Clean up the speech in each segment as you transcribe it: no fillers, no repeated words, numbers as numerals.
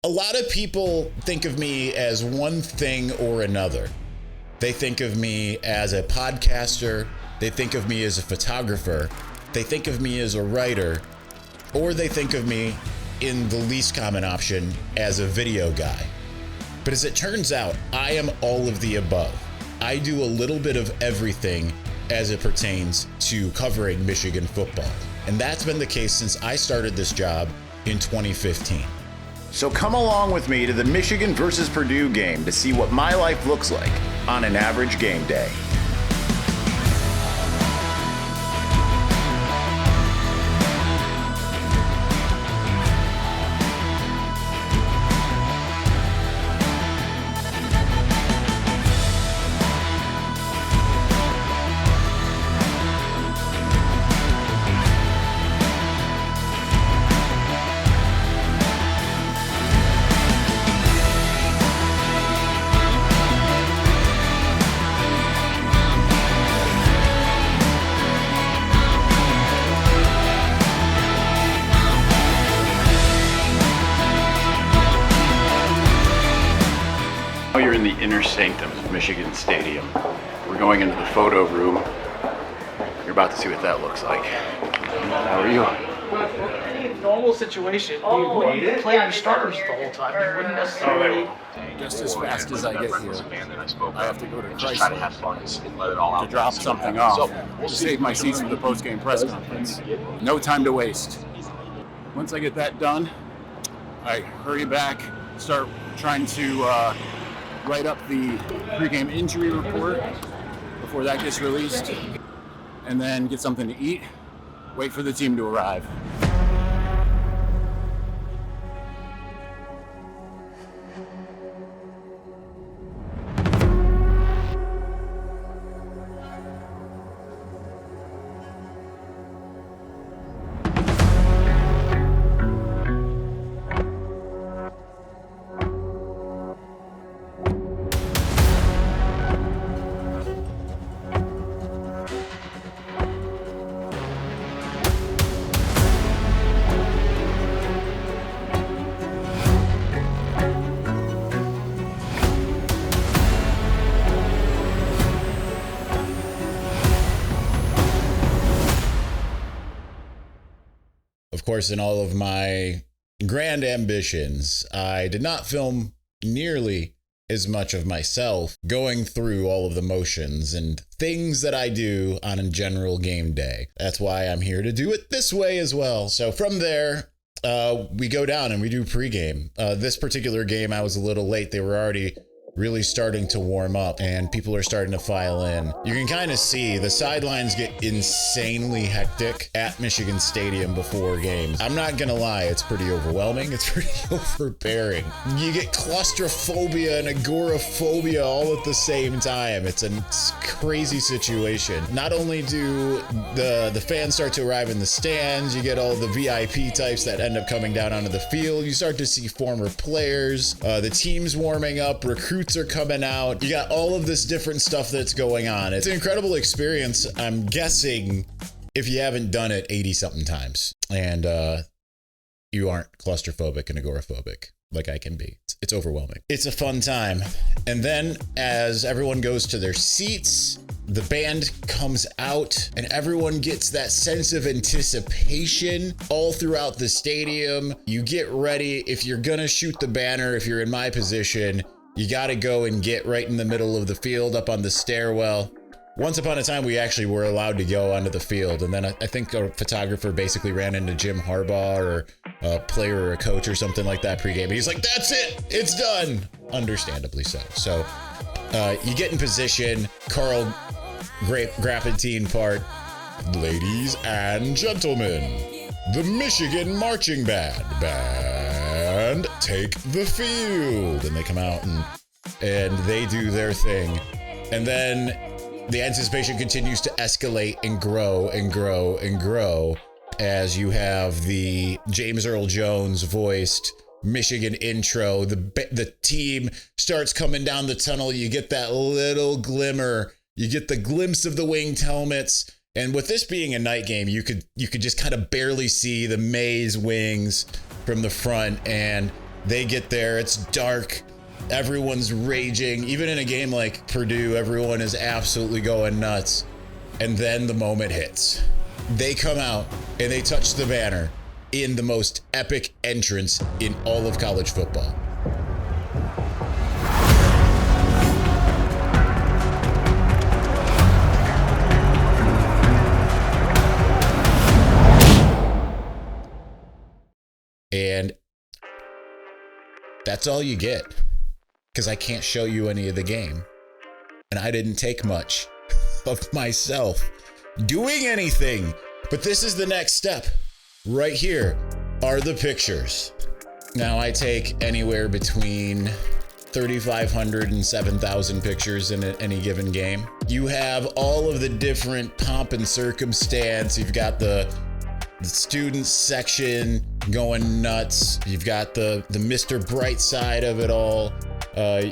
A lot of people think of me as one thing or another. They think of me as a podcaster. They think of me as a photographer. They think of me as a writer, or they think of me, in the least common option, as a video guy. But as it turns out, I am all of the above. I do a little bit of everything as it pertains to covering Michigan football. And that's been the case since I started this job in 2015. So come along with me to the Michigan versus Purdue game to see what my life looks like on an average game day. You're in the inner sanctums of Michigan Stadium. We're going into the photo room. You're about to see what that looks like. How are you? In a normal situation, you wouldn't play your starters the whole time. You wouldn't necessarily. Just as fast as I get here, I have to go to Chrysler to drop something off to save my seats for the postgame press conference. No time to waste. Once I get that done, I hurry back, start trying to write up the pregame injury report before that gets released, and then get something to eat, wait for the team to arrive. Of course, in all of my grand ambitions, I did not film nearly as much of myself going through all of the motions and things that I do on a general game day. That's why I'm here to do it this way as well. So from there, we go down and we do pregame. This particular game, I was a little late. They were already really starting to warm up and people are starting to file in. You can kind of see the sidelines get insanely hectic at Michigan Stadium before games. I'm not gonna lie, it's pretty overwhelming. It's pretty overbearing. You get claustrophobia and agoraphobia all at the same time. It's a crazy situation. Not only do the fans start to arrive in the stands, you get all the VIP types that end up coming down onto the field. You start to see former players, the team's warming up, recruits are coming out. You got all of this different stuff that's going on. It's an incredible experience. I'm guessing if you haven't done it 80 something times and you aren't claustrophobic and agoraphobic like I can be. It's overwhelming. It's a fun time. And then as everyone goes to their seats, the band comes out and everyone gets that sense of anticipation all throughout the stadium. You get ready. If you're gonna shoot the banner, if you're in my position, you gotta go and get right in the middle of the field up on the stairwell. Once upon a time, we actually were allowed to go onto the field. And then I think a photographer basically ran into Jim Harbaugh or a player or a coach or something like that pregame. And he's like, that's it, it's done. Understandably so. So you get in position, Carl Grappentine part, ladies and gentlemen, the Michigan Marching Band take the field. And they come out and they do their thing. And then the anticipation continues to escalate and grow and grow and grow as you have the James Earl Jones voiced Michigan intro. The team starts coming down the tunnel. You get that little glimmer. You get the glimpse of the winged helmets. And with this being a night game, you could just kind of barely see the maize wings from the front. And They get there, it's dark, everyone's raging. Even in a game like Purdue, everyone is absolutely going nuts. And then the moment hits. They come out and they touch the banner in the most epic entrance in all of college football. And that's all you get, because I can't show you any of the game. And I didn't take much of myself doing anything. But this is the next step. Right here are the pictures. Now I take anywhere between 3,500 and 7,000 pictures in any given game. You have all of the different pomp and circumstance. You've got the student section going nuts. You've got the Mr. Bright side of it all.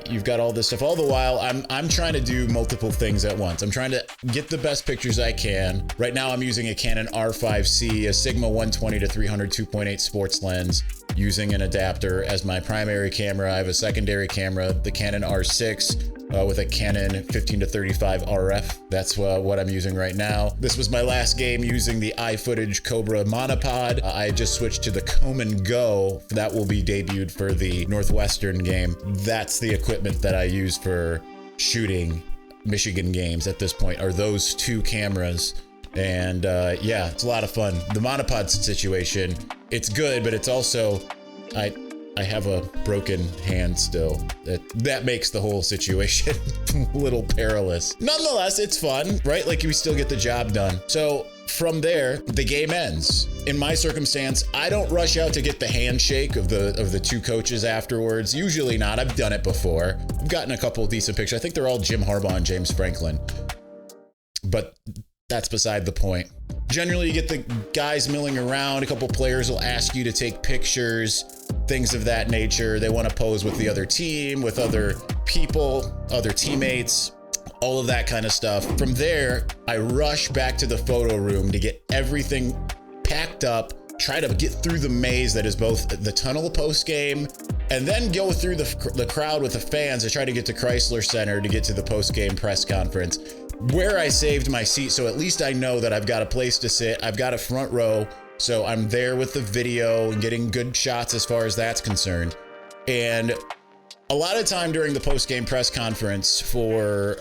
You've got all this stuff. All the while, I'm trying to do multiple things at once. I'm trying to get the best pictures I can. Right now, I'm using a Canon R5C, a Sigma 120 to 300 2.8 sports lens, using an adapter as my primary camera. I have a secondary camera, the Canon R6, with a Canon 15 to 35 RF. That's what I'm using right now. This was my last game using the iFootage Cobra monopod. I just switched to the Coman Go. That will be debuted for the Northwestern game. That's the equipment that I use for shooting Michigan games at this point, are those two cameras. And yeah, it's a lot of fun. The monopod situation, it's good, but it's also, I have a broken hand still. That makes the whole situation a little perilous. Nonetheless, it's fun, right? Like, we still get the job done. So from there, the game ends. In my circumstance, I don't rush out to get the handshake of the two coaches afterwards. Usually not. I've done it before. I've gotten a couple of decent pictures. I think they're all Jim Harbaugh and James Franklin. But that's beside the point. Generally, you get the guys milling around. A couple players will ask you to take pictures, things of that nature. They want to pose with the other team, with other people, other teammates, all of that kind of stuff. From there, I rush back to the photo room to get everything packed up, try to get through the maze that is both the tunnel post game, and then go through the crowd with the fans to try to get to Chrysler Center to get to the post game press conference, where I saved my seat. So at least I know that I've got a place to sit. I've got a front row. So I'm there with the video and getting good shots as far as that's concerned. And a lot of time during the post-game press conference for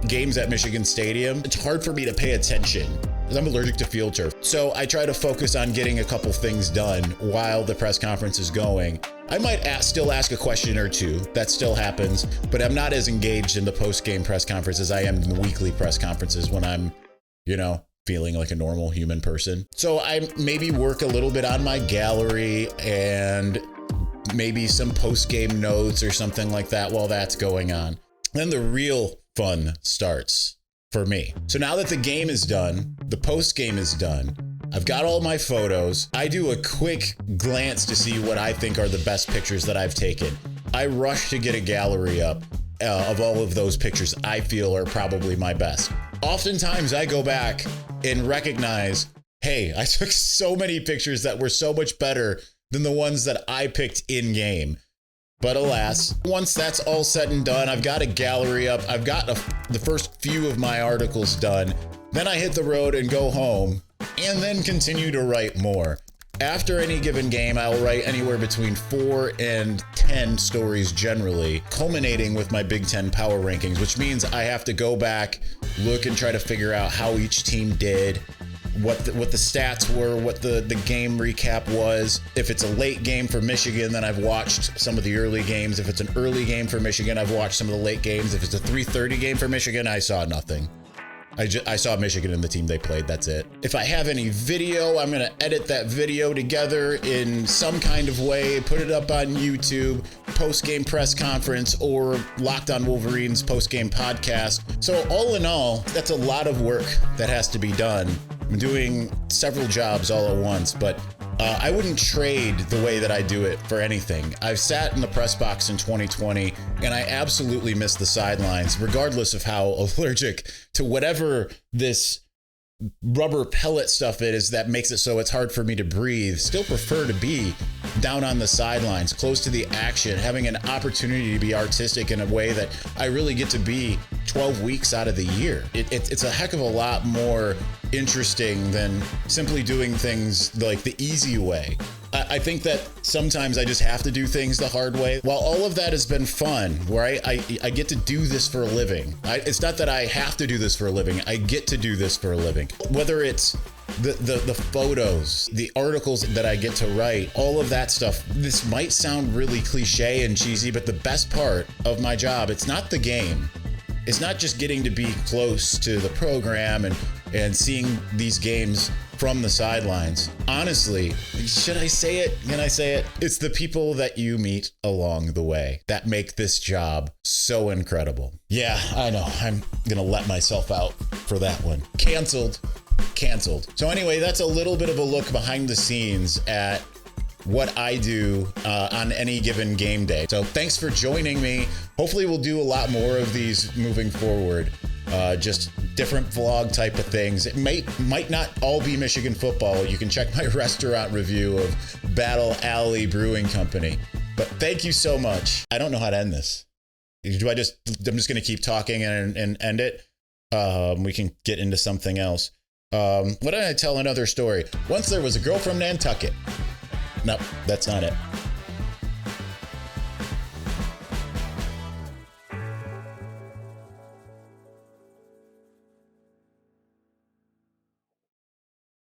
games at Michigan Stadium, it's hard for me to pay attention because I'm allergic to field turf. So I try to focus on getting a couple things done while the press conference is going. I might still ask a question or two. That still happens, but I'm not as engaged in the post-game press conference as I am in the weekly press conferences when I'm, feeling like a normal human person. So I maybe work a little bit on my gallery and maybe some post-game notes or something like that while that's going on. Then the real fun starts for me. So now that the game is done, the post-game is done, I've got all my photos. I do a quick glance to see what I think are the best pictures that I've taken. I rush to get a gallery up of all of those pictures I feel are probably my best. Oftentimes I go back and recognize, hey, I took so many pictures that were so much better than the ones that I picked in game. But alas, once that's all said and done, I've got a gallery up. I've got the first few of my articles done. Then I hit the road and go home and then continue to write more. After any given game, I'll write anywhere between 4 and 10 stories generally, culminating with my Big Ten power rankings, which means I have to go back, look and try to figure out how each team did, what the stats were, what the game recap was. If it's a late game for Michigan, then I've watched some of the early games. If it's an early game for Michigan, I've watched some of the late games. If it's a 3:30 game for Michigan, I saw nothing. I saw Michigan and the team they played, that's it. If I have any video, I'm gonna edit that video together in some kind of way, put it up on YouTube, post-game press conference, or Locked on Wolverines post-game podcast. So all in all, that's a lot of work that has to be done. I'm doing several jobs all at once, but I wouldn't trade the way that I do it for anything. I've sat in the press box in 2020, and I absolutely miss the sidelines, regardless of how allergic to whatever this rubber pellet stuff is that makes it so it's hard for me to breathe. Still prefer to be down on the sidelines, close to the action, having an opportunity to be artistic in a way that I really get to be 12 weeks out of the year. It's a heck of a lot more interesting than simply doing things like the easy way. I think that sometimes I just have to do things the hard way. While all of that has been fun, where I get to do this for a living. It's not that I have to do this for a living. I get to do this for a living. Whether it's the photos, the articles that I get to write, all of that stuff. This might sound really cliche and cheesy, but the best part of my job, it's not the game. It's not just getting to be close to the program and seeing these games from the sidelines. Honestly, should I say it? Can I say it? It's the people that you meet along the way that make this job so incredible. Yeah, I know. I'm gonna let myself out for that one. Canceled. So anyway, that's a little bit of a look behind the scenes at what I do on any given game day. So thanks for joining me. Hopefully we'll do a lot more of these moving forward. Just different vlog type of things. It might not all be Michigan football. You can check my restaurant review of Battle Alley Brewing Company. But thank you so much. I don't know how to end this. I'm just going to keep talking and end it. We can get into something else. Why don't I tell another story? Once there was a girl from Nantucket. Nope, that's not it.